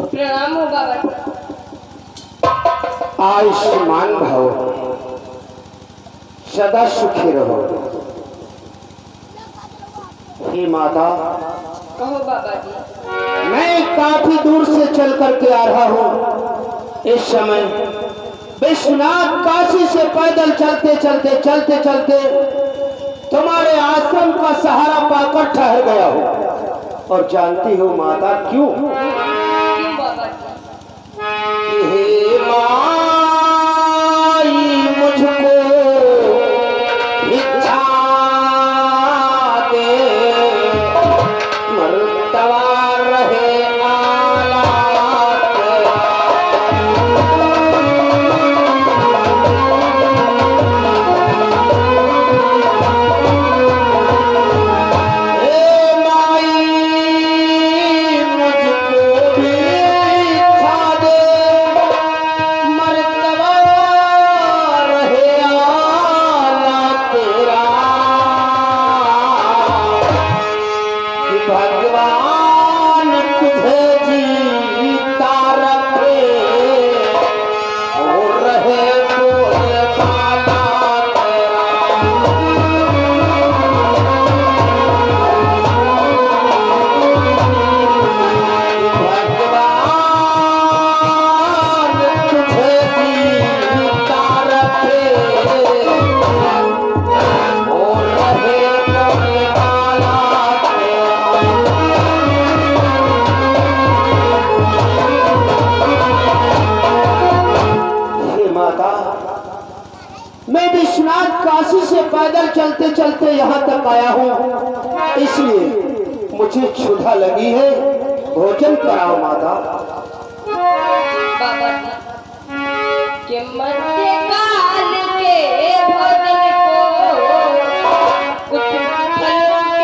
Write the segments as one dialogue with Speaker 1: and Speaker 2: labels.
Speaker 1: प्रणाम हो बाबा जी।
Speaker 2: आयुष्मान भव, सदा सुखी रहो। हे माता,
Speaker 1: कहो बाबा जी।
Speaker 2: मैं काफी दूर से चल करके आ रहा हूँ। इस समय विश्वनाथ काशी से पैदल चलते चलते तुम्हारे आश्रम का सहारा पाकर ठहर गया हूँ। और जानती हो माता क्यों?
Speaker 1: क्यों बाबा जी?
Speaker 2: हे माई, मुझको भिक्षा दे, मर्तबा रहे आलात। हे माई, मुझको भिक्षा दे, मर्तबा रहे आला तेरा। कि भगवान तुझे जीता रखे और रहे बोलबाला तेरा। भगवान तुझे जीता रखे और रहे बोलबाला तेरा। हे माता, मैं विश्वनाथ काशी से पैदल चलते चलते यहाँ तक आया हूँ, इसलिए मुझे क्षुधा लगी है। भोजन कराओ माता।
Speaker 1: बाबा जी के मध्य काल के भोजन को कुछ फलिया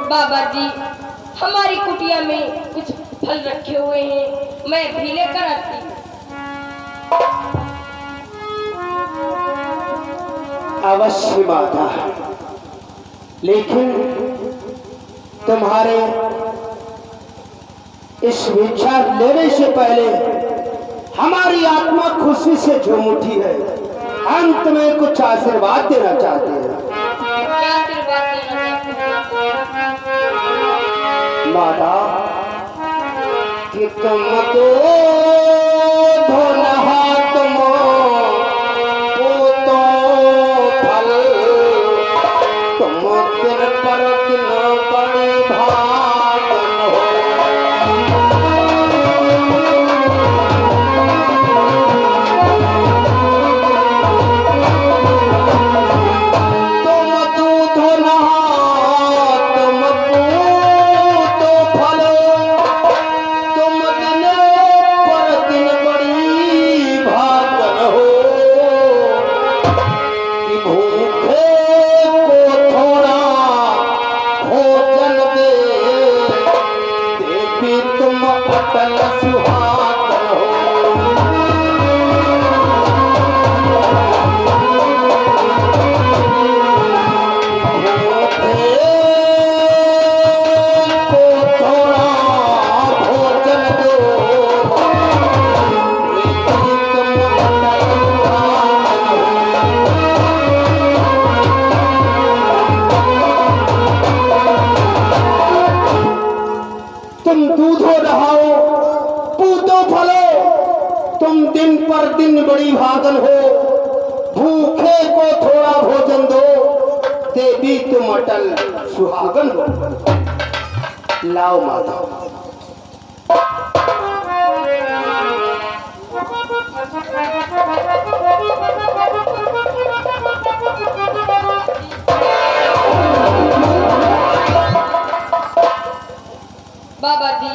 Speaker 1: बाबा जी, हमारी कुटिया में कुछ फल रखे हुए हैं, मैं भी लेकर आती हूँ।
Speaker 2: अवश्य माता, लेकिन तुम्हारे इस भिक्षा लेने से पहले हमारी आत्मा खुशी से झूम उठी है। अंत में कुछ आशीर्वाद देना चाहते हैं।
Speaker 1: क्या आशीर्वाद देना चाहते हैं?
Speaker 2: माता, कि तुम तो धोनहा तुम पूतो फल, तुम दिन पर दिन बड़ी भागन हो। तुम दूध नहा, तुम पूतो फल, तुम दिन पर दिन बड़ी भागन हो। कि भूखे को थोड़ा भोजन दे, देवी तुम अटल सुहागन हो। तुम दूधो नहाओ, पूतो फलो, तुम दिन पर दिन बड़ी भागन हो। भूखे को थोड़ा भोजन दो, देवी तुम अटल सुहागन हो। लाओ माता।
Speaker 1: बाबा जी,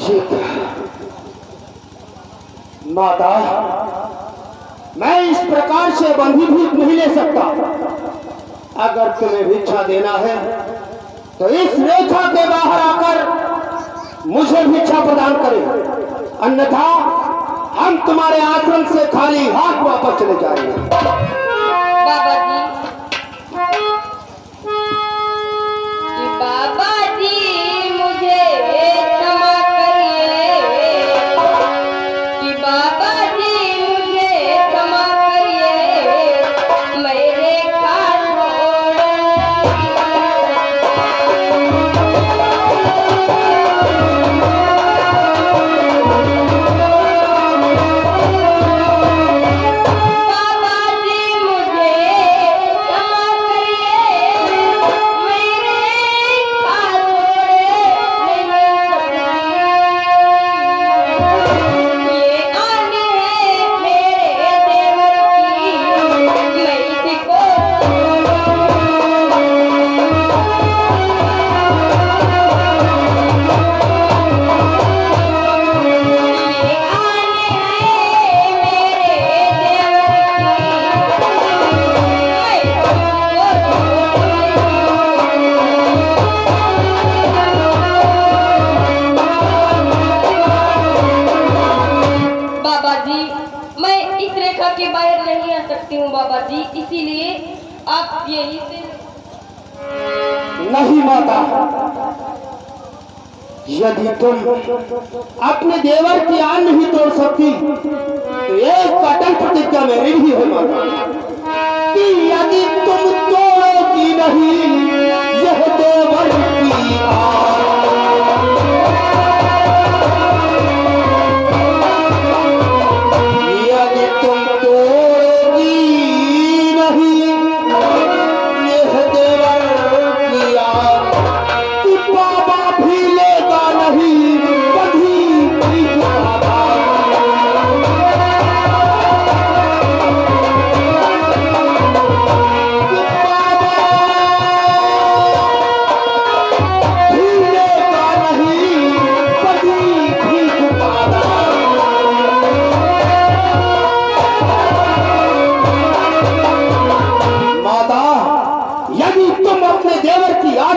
Speaker 2: ये क्या? माता, मैं इस प्रकार से बंधी भीख नहीं ले सकता। अगर तुम्हें भिक्षा देना है तो इस रेखा के बाहर आकर मुझे भिक्षा प्रदान करें, अन्यथा हम तुम्हारे आश्रम से खाली हाथ वापस चले जाएंगे।
Speaker 1: बाबा जी, कि बाबा जी मुझे क्षमा करिए, कि बाबा जी मुझे क्षमा करिए, मेरे के बाहर नहीं आ सकती हूँ बाबा जी, इसीलिए आप यही से।
Speaker 2: नहीं माता, यदि तुम अपने देवर की आन नहीं तोड़ सकती तो एक कठिन प्रतिज्ञा मेरी भी है माता, कि यदि तुम तोड़ोगी नहीं यह देवर की आन, यदि तुम तोड़ोगी नहीं यह देवर की आन, तो बाबा भी लेगा नहीं कभी भी बाबा।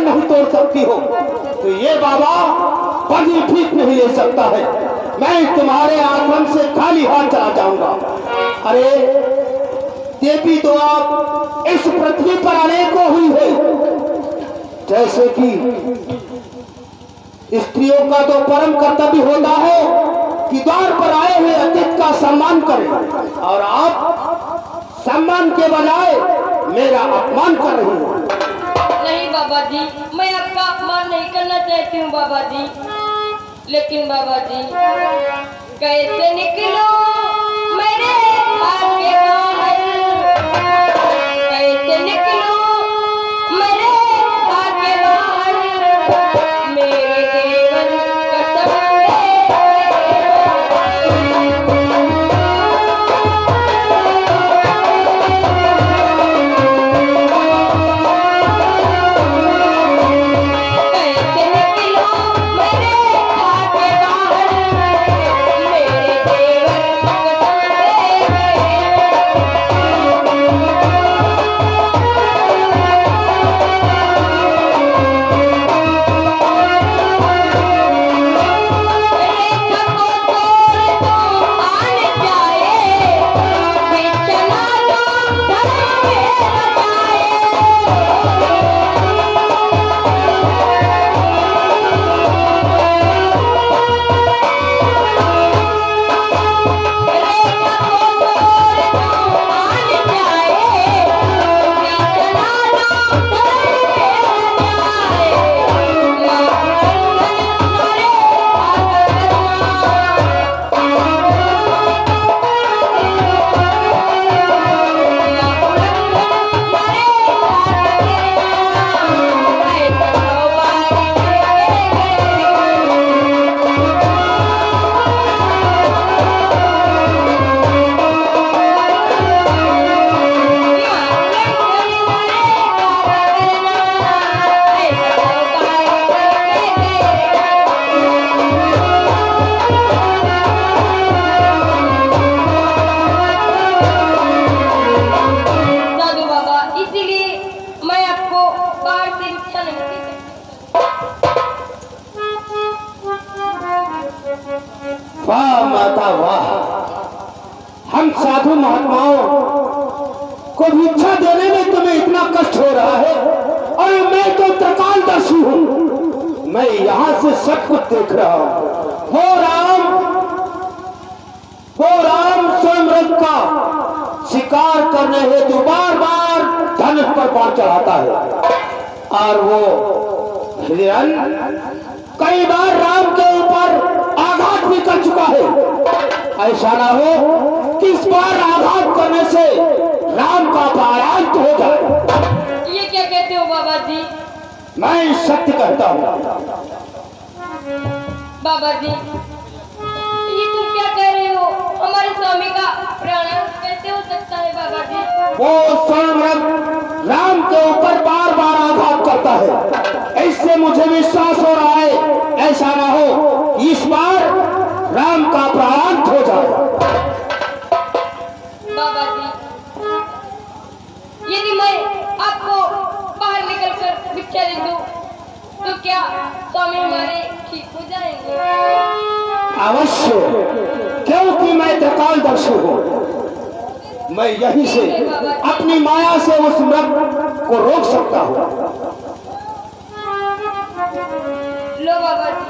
Speaker 2: नहीं तोड़ सकती हो तो ये बाबा कभी ठीक नहीं ले सकता है। मैं तुम्हारे आश्रम से खाली हाथ चला जाऊंगा। अरे देवी तो आप इस पृथ्वी पर अनेकों हुई है, जैसे कि स्त्रियों का तो परम कर्तव्य होता है कि द्वार पर आए हुए अतिथि का सम्मान करें, और आप सम्मान के बजाय मेरा अपमान कर रही हो।
Speaker 1: नहीं बाबा जी, मैं आपका अपमान नहीं करना चाहती हूँ बाबा जी, लेकिन बाबा जी कैसे निकलो मेरे भाग्य बाहर, कैसे निकलो मेरे भाग्य बाहर, मेरे देवर कसम मेरे देवर
Speaker 2: हम साधु महात्माओं को भिक्षा देने में तुम्हें इतना कष्ट हो रहा है, और मैं तो त्रिकालदर्शी हूँ, मैं यहाँ से सब कुछ देख रहा हूँ। वो राम स्वयं का शिकार करने हेतु बार बार धनुष पर बाण चढ़ाता है, और वो हिरण कई बार राम के ऊपर आघात भी कर चुका है। ऐसा ना हो कि इस बार आघात करने से राम का पराजय हो जाए।
Speaker 1: ये क्या कहते हो बाबा जी?
Speaker 2: मैं सत्य कहता हूँ।
Speaker 1: बाबा जी, ये तुम क्या कह रहे हो? हमारे स्वामी का प्राण कैसे हो सकता है बाबा जी?
Speaker 2: वो स्वयं राम के ऊपर बार बार आघात करता है, इससे मुझे विश्वास हो रहा है ऐसा ना हो इस बार राम का प्राण हो जाए।
Speaker 1: बाबा जी, यदि मैं आपको बाहर निकलकर भिक्षा दे दूं तो क्या स्वामी हमारे ठीक हो जाएंगे?
Speaker 2: अवश्य, क्योंकि मैं त्रिकालदर्शी हूँ। मैं यहीं से अपनी माया से उस मृग को रोक सकता हूँ।
Speaker 1: लो बाबा जी।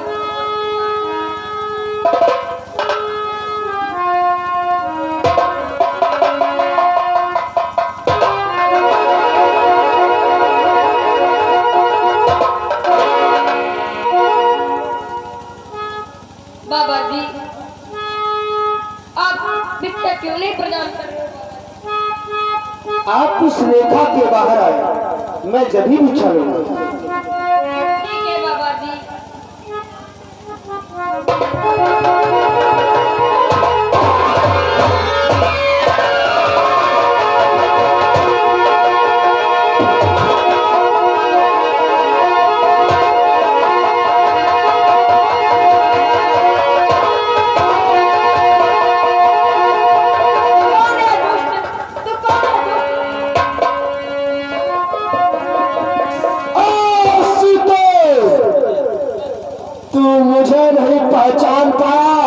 Speaker 1: बाबा जी, आप भिक्षा क्यों नहीं प्रदान कर रहे हो?
Speaker 2: आप इस रेखा के बाहर आए, मैं जब भी भिक्षा लूंगा।
Speaker 1: ठीक है बाबा जी।
Speaker 2: मुझे नहीं पहचान पाया।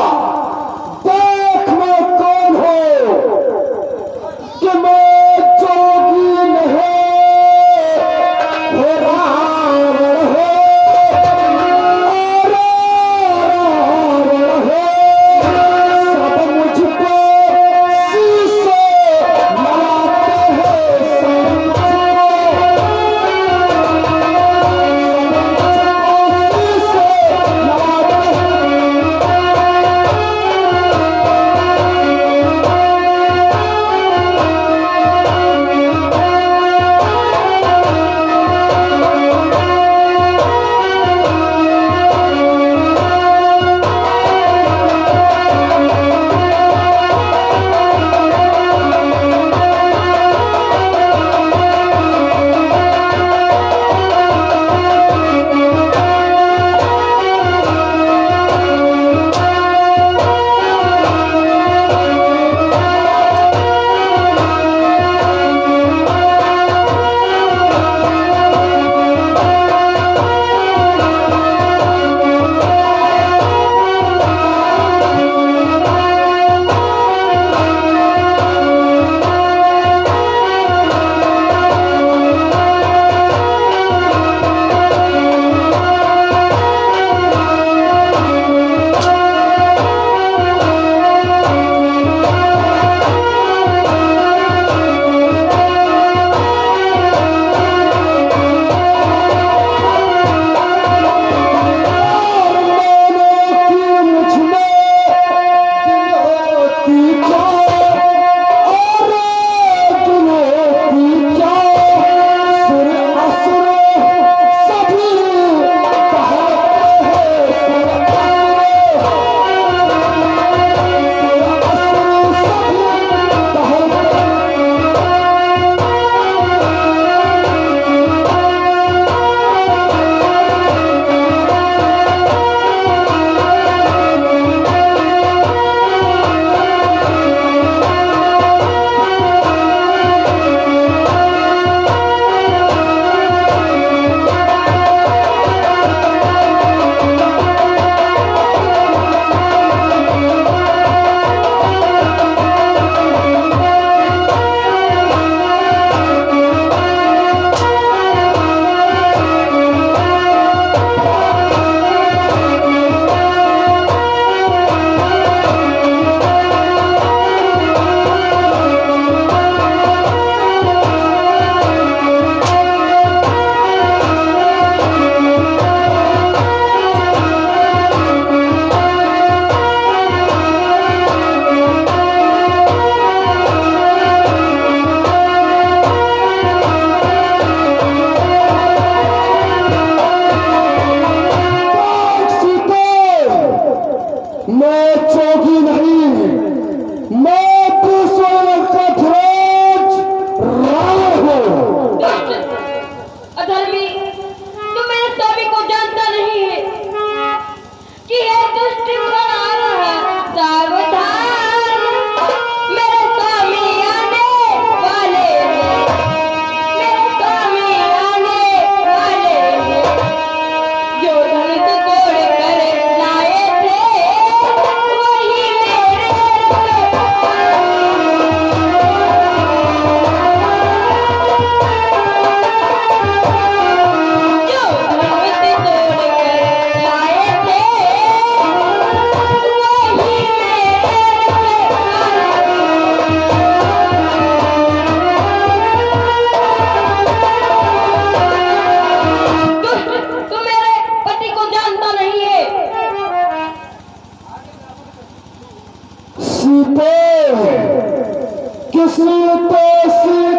Speaker 2: किसी तो